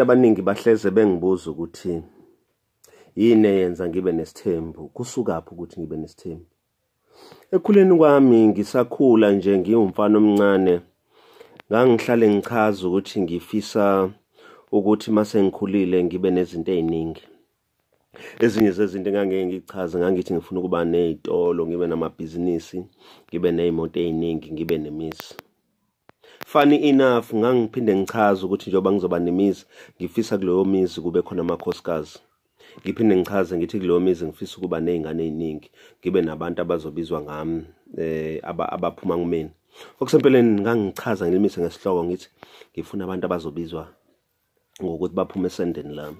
Abantu abaningi bahleze bengibuza ukuthi yini eyenza ngibe nesithembu, kusukaphi ukuthi ngibe nesithembu. Ekhuleni kwami ngisakhula nje ngiyumfana omncane, ngangihlale ngichaza ukuthi ngifisa ukuthi mase ngikhulile ngibe nezinto eziningi. Ezinye zezinto engangeke ngichaze ngangithi ngifuna ukuba nezitolo, ngibe namabhizinisi, ngibe nezimoto eziningi, ngibe nemizi. Funny enough, ngangiphinde ngichaza ukuthi njengoba ngizoba nemizi, ngifisa kuleyo mizi kube khona amakhosikazi. Ngiphinde ngichaze ngithi kuleyo mizi ngifisa ukuba nezingane eziningi, ngibe nabantu abazobizwa ngami, abaphuma kumina. Okusempeleni ngangichaza ngilimise ngesihloko ngithi ngifuna abantu abazobizwa ngokuthi baphume esendeni lami.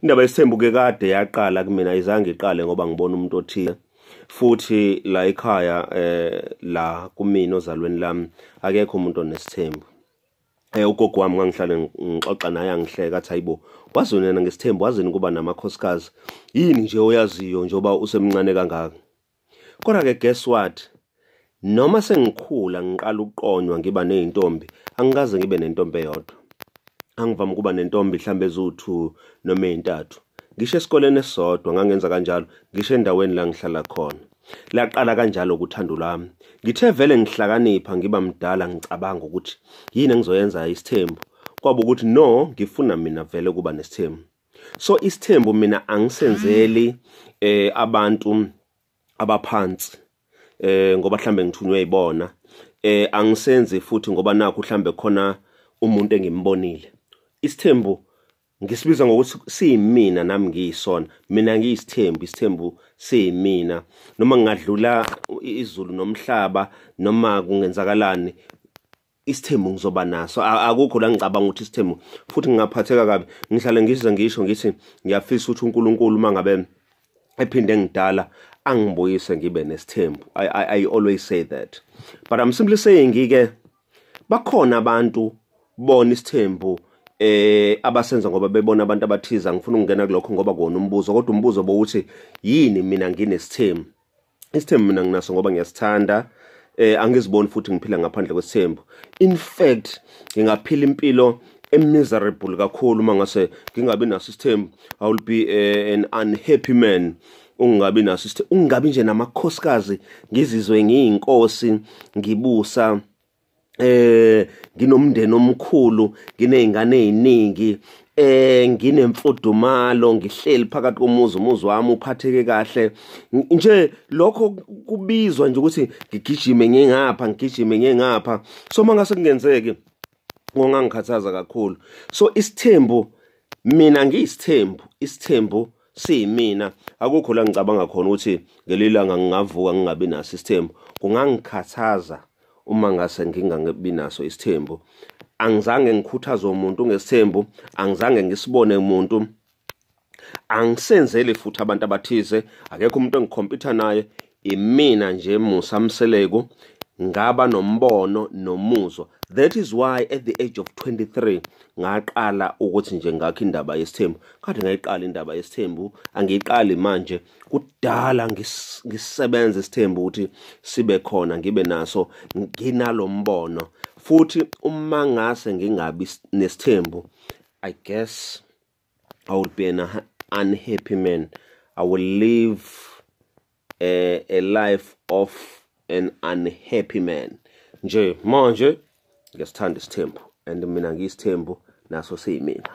Indaba yesithembu ke kade yaqala kumina, ayizange iqale ngoba ngibona umuntu othile. Futhi la ekhaya la kumina ozalweni lami akekho umuntu onesithembu. Ugogo wami ngangihlale ngixoxa naye angihleka athi hayibo, wazi wena ngesithembu, wazini kuba namakhosikazi, yini nje oyaziyo njengoba usemncane kangaka. Kodwa ke guess what, noma sengikhula ngiqala ukuqonywa ngiba nezintombi, angikaze ngibe nentombi eyodwa. Angivama ukuba nentombi mhlambe ezu2 noma ezintathu. Ngisho esikoleni esodwa ngangenza kanjalo, ngisho endaweni la ngihlala khona. Laqala kanjalo ukuthando lami. Ngithe vele ngihlakanipha ngiba mdala ngicabanga ukuthi yini engizoyenza isithembu. Kwaba ukuthi no, ngifuna mina vele kuba nesithembu. So isithembu mina angisenzeli abantu abaphansi ngoba mhlambe ngithunywe yibona. Angisenzi futhi ngoba nakho mhlambe khona umuntu engimbonile. Isithembu ngisibiza ngokuthi siyimina nami ngiyisona. Mina ngiyisithembu, isithembu siyimina. Noma ngingadlula izulu nomhlaba noma kungenzakalani, isithembu ngizoba naso. Akukho la ngicabanga ukuthi isithembu futhi ngingaphatheka kabi. Ngihlale ngisho ngithi ngiyafisa ukuthi uNkulunkulu mangabe ephinde ngidala angibuyise ngibe nesithembu. I always say that. But I'm simply saying ke bakhona abantu bona isithembu abasenza ngoba bebona abantu abathiza. Ngifuna ukungena kulokho ngoba kuona umbuzo, kodwa umbuzo bokuthi yini mina nginesithembu. Isithembu mina nginaso ngoba ngiyasithanda. Angiziboni futhi ngiphila ngaphandle kwesithembu. In fact, ngingaphila impilo miserable kakhulu mangase ngingabi naso isithembu. I will be an unhappy man. Ungabi naso isithembu, ungabi nje namakhosikazi, ngizizwe ngiyinkosi, ngibusa, nginomndeni omkhulu, nginezingane eziningi, nginemfudumalo, ngihleli phakathi komuzi, umuzi wami uphatheke kahle. Nje lokho kubizwa nje ukuthi ngigijime ngengapha. So mangase kungenzeki ngongangikhathaza kakhulu. So isithembu mina ngiyisithembu, isithembu siyimina. Akukho la ngicabanga khona ukuthi ngelilanga ngingavuka ngingabi naso isithembu. Kungangikhathaza uma ngase ngingabi naso isithembu. Angizange ngikhuthaze umuntu ngesithembu, angizange ngisibone umuntu, angisenzele futhi abantu abathize. Akekho umuntu engikhompyutha naye, imina nje Musa Mseleko, ngaba nombono nomuzwa. That is why at the age of 23 ngaqala ukuthi nje ngakho indaba yesithembu. Kade ngayiqala indaba yesithembu, angiyiqali manje. Kudala ngisebenza isithembu ukuthi sibe khona, ngibe naso, nginalo mbono. Futhi uma ngase ngingabi nesithembu, I guess I would be an unhappy man. I will live a life of an unhappy man. Nje manje ngiyasithanda isithembu, and mina ngiyisithembu naso siyimina.